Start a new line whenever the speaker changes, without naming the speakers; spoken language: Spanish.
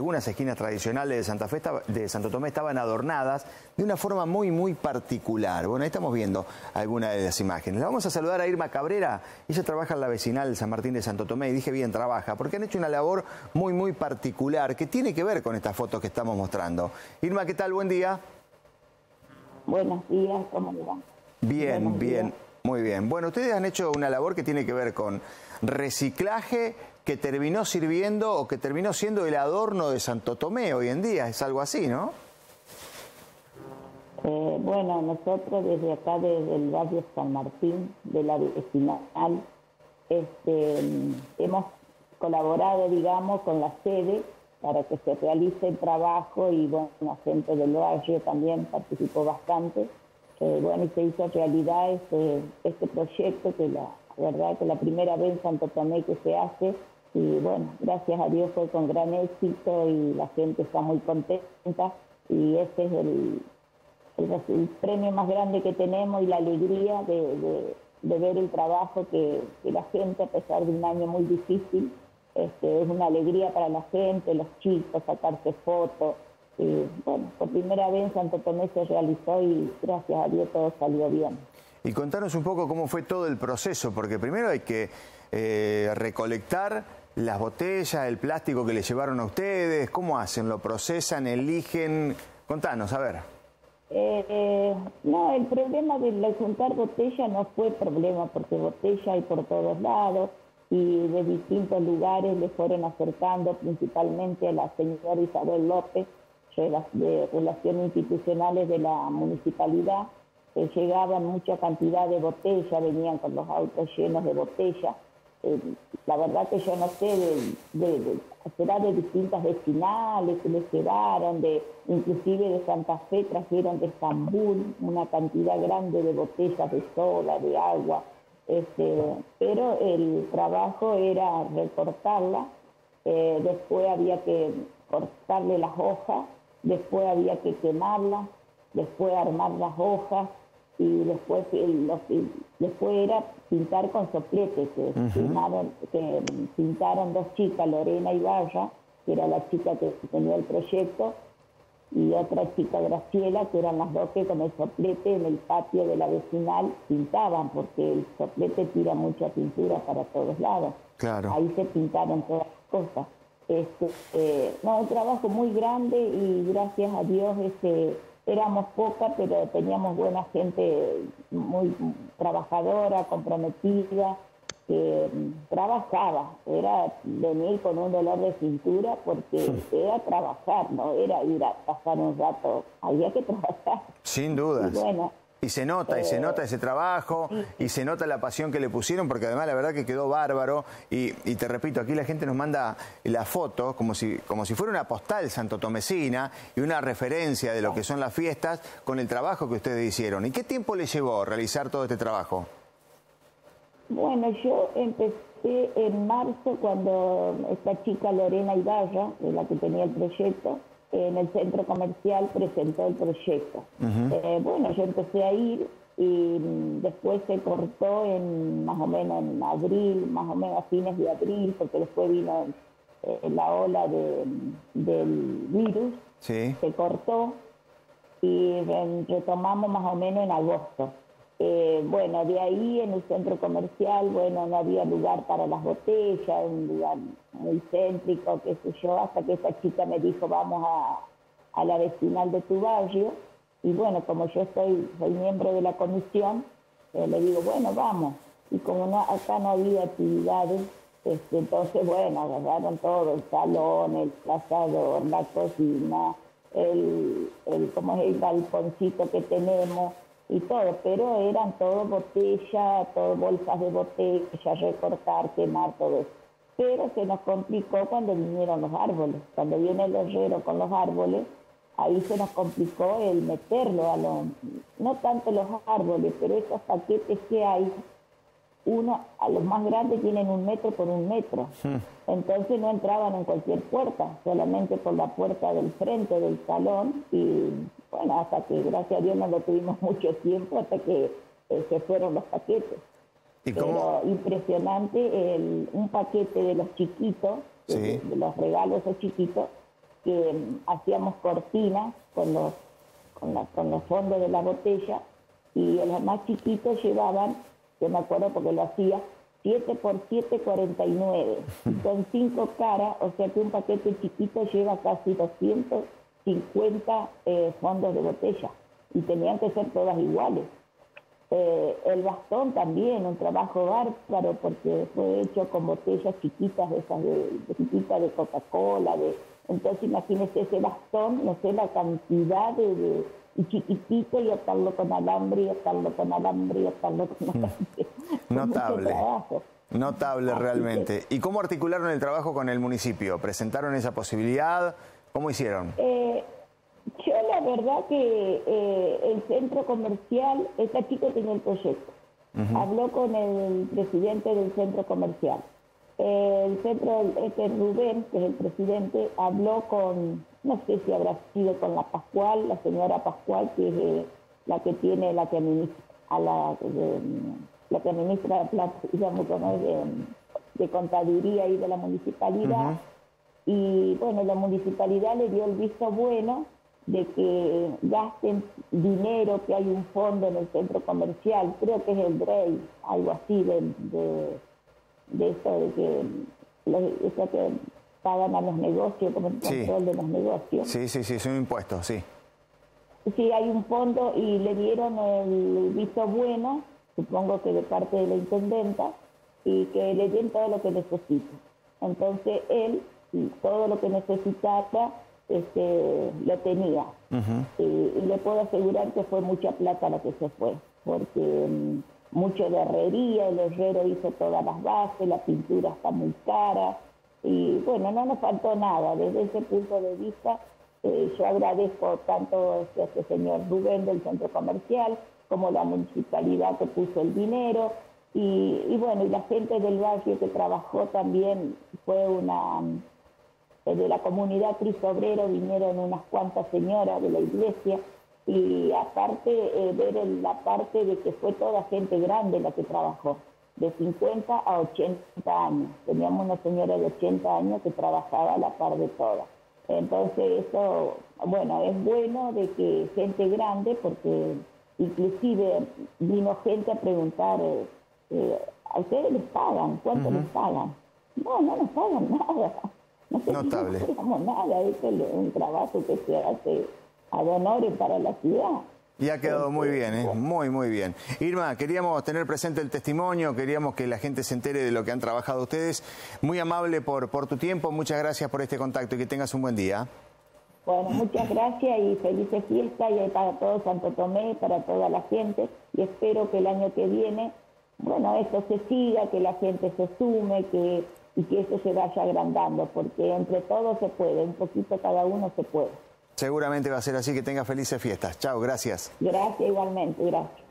algunas esquinas tradicionales de Santa Fe, de Santo Tomé, estaban adornadas de una forma muy particular. Bueno, ahí estamos viendo algunas de las imágenes. La vamos a saludar a Irma Cabrera. Ella trabaja en la vecinal San Martín de Santo Tomé, y dije bien, trabaja, porque han hecho una labor muy particular que tiene que ver con estas fotos que estamos mostrando. Irma, ¿qué tal? Buen día.
Buenos días, ¿cómo le va?
Bien, muy bien. Bueno, ustedes han hecho una labor que tiene que ver con reciclaje que terminó sirviendo o que terminó siendo el adorno de Santo Tomé hoy en día. Es algo así, ¿no?
Bueno, nosotros desde acá, desde el barrio San Martín, de la vecinal, hemos colaborado, digamos, con la sede para que se realice el trabajo y, bueno, la gente del barrio también participó bastante. Bueno, y se hizo realidad este proyecto, que la verdad que la primera vez en Santo Tomé que se hace, y bueno, gracias a Dios fue con gran éxito y la gente está muy contenta, y ese es el premio más grande que tenemos, y la alegría de ver el trabajo que la gente, a pesar de un año muy difícil, es una alegría para la gente, los chicos, sacarse fotos. Y bueno, por primera vez en Santo Tomé se realizó y gracias a Dios todo salió bien.
Y contanos un poco cómo fue todo el proceso, porque primero hay que recolectar las botellas, el plástico que les llevaron a ustedes. ¿Cómo hacen? ¿Lo procesan, eligen? Contanos, a ver.
No, el problema de juntar botella no fue problema, porque botella hay por todos lados y de distintos lugares le fueron acercando, principalmente a la señora Isabel López, de Relaciones Institucionales de la Municipalidad. Llegaban mucha cantidad de botellas, venían con los autos llenos de botellas. La verdad que yo no sé, será de distintas vecinales que les llevaron, inclusive de Santa Fe trajeron de Estambul una cantidad grande de botellas de soda, de agua, pero el trabajo era recortarla, después había que cortarle las hojas, después había que quemarlas, después armar las hojas, y después era pintar con soplete, que pintaron dos chicas, Lorena y Valla, que era la chica que tenía el proyecto, y otra chica, Graciela, que eran las dos que con el soplete en el patio de la vecinal pintaban, porque el soplete tira mucha pintura para todos lados.
Claro.
Ahí se pintaron todas las cosas. No, un trabajo muy grande, y gracias a Dios éramos pocas, pero teníamos buena gente muy trabajadora, comprometida, que trabajaba. Era venir con un dolor de cintura porque era trabajar, no era ir a pasar un rato, había que trabajar.
Sin dudas.
Y bueno,
y se nota ese trabajo, y se nota la pasión que le pusieron, porque además la verdad que quedó bárbaro. Y te repito, aquí la gente nos manda la foto como si fuera una postal santotomecina y una referencia de lo que son las fiestas con el trabajo que ustedes hicieron. ¿Y qué tiempo les llevó realizar todo este trabajo?
Bueno, yo empecé en marzo, cuando esta chica Lorena Ibarra, que es la que tenía el proyecto, en el centro comercial presentó el proyecto. Bueno, yo empecé a ir, y después se cortó más o menos en abril, más o menos a fines de abril, porque después vino la ola del virus.
Sí.
Se cortó y retomamos más o menos en agosto. Bueno, de ahí en el centro comercial, bueno, no había lugar para las botellas, un lugar muy céntrico, qué sé yo, hasta que esa chica me dijo, vamos a la vecinal de tu barrio. Y bueno, como yo soy miembro de la comisión, le digo, bueno, vamos. Y como acá no había actividades, entonces, bueno, agarraron todo, el salón, el asador, la cocina, como es el galponcito que tenemos, y todo, pero eran todo botellas, todo bolsas de botella, recortar, quemar, todo eso. Pero se nos complicó cuando vinieron los árboles. Cuando viene el herrero con los árboles, ahí se nos complicó el meterlo no tanto los árboles, pero esos paquetes que hay, a los más grandes tienen 1 metro por 1 metro. Entonces no entraban en cualquier puerta, solamente por la puerta del frente del salón, y bueno, hasta que gracias a Dios no lo tuvimos mucho tiempo, hasta que se fueron los paquetes.
¿Y
pero
cómo?
Impresionante, un paquete de los chiquitos,
Sí.
de los regalos esos chiquitos, que hacíamos cortinas con los fondos de la botella, y los más chiquitos llevaban, yo me acuerdo porque lo hacía, 7 por 7, 49. Con 5 caras, o sea que un paquete chiquito lleva casi 250 fondos de botella, y tenían que ser todas iguales. El bastón también, un trabajo bárbaro, porque fue hecho con botellas chiquitas, de esas chiquitas de Coca-Cola. Entonces imagínese ese bastón, no sé la cantidad y chiquitito, y atarlo con alambre, y atarlo con alambre, y atarlo con alambre.
Notable. Notable realmente. ¿Y cómo articularon el trabajo con el municipio? ¿Presentaron esa posibilidad? ¿Cómo hicieron?
Yo la verdad que el centro comercial, esta chica tenía el proyecto. Habló con el presidente del centro comercial. El centro, Rubén, que es el presidente, habló con, no sé si habrá sido con la Pascual, la señora Pascual, que es la que tiene, la que administra, digamos, de contaduría y de la municipalidad. Y bueno, la municipalidad le dio el visto bueno de que gasten dinero, que hay un fondo en el centro comercial, creo que es el DREI, algo así, de esto de que eso que pagan a los negocios, como el control de los negocios.
Sí, es un impuesto, sí.
Sí, hay un fondo y le dieron el visto bueno, supongo que de parte de la intendenta, y que le den todo lo que necesita. Entonces él, todo lo que necesitaba, lo tenía. Y le puedo asegurar que fue mucha plata la que se fue, porque mucho de herrería, el herrero hizo todas las bases, la pintura está muy cara, y bueno, no nos faltó nada. Desde ese punto de vista, yo agradezco tanto a este señor Rubén del centro comercial, como la municipalidad que puso el dinero, y bueno, y la gente del barrio que trabajó también. Fue de la comunidad Cristo Obrero, vinieron unas cuantas señoras de la iglesia, y aparte ver la parte de que fue toda gente grande la que trabajó, de 50 a 80 años. Teníamos una señora de 80 años que trabajaba a la par de todas. Entonces eso, bueno, es bueno de que gente grande, porque inclusive vino gente a preguntar, ¿a ustedes les pagan? ¿Cuánto les pagan? No nos pagan nada.
Notable.
No hacemos nada, es un trabajo que se hace ad honorem para la ciudad.
Y ha quedado muy bien, muy bien. Irma, queríamos tener presente el testimonio, queríamos que la gente se entere de lo que han trabajado ustedes. Muy amable por tu tiempo, muchas gracias por este contacto y que tengas un buen día.
Bueno, muchas gracias y felices fiestas, y para todo Santo Tomé, para toda la gente, y espero que el año que viene, bueno, esto se siga, que la gente se sume, y que esto se vaya agrandando, porque entre todos se puede, un poquito cada uno se puede.
Seguramente va a ser así, que tenga felices fiestas. Chao, gracias.
Gracias igualmente, gracias.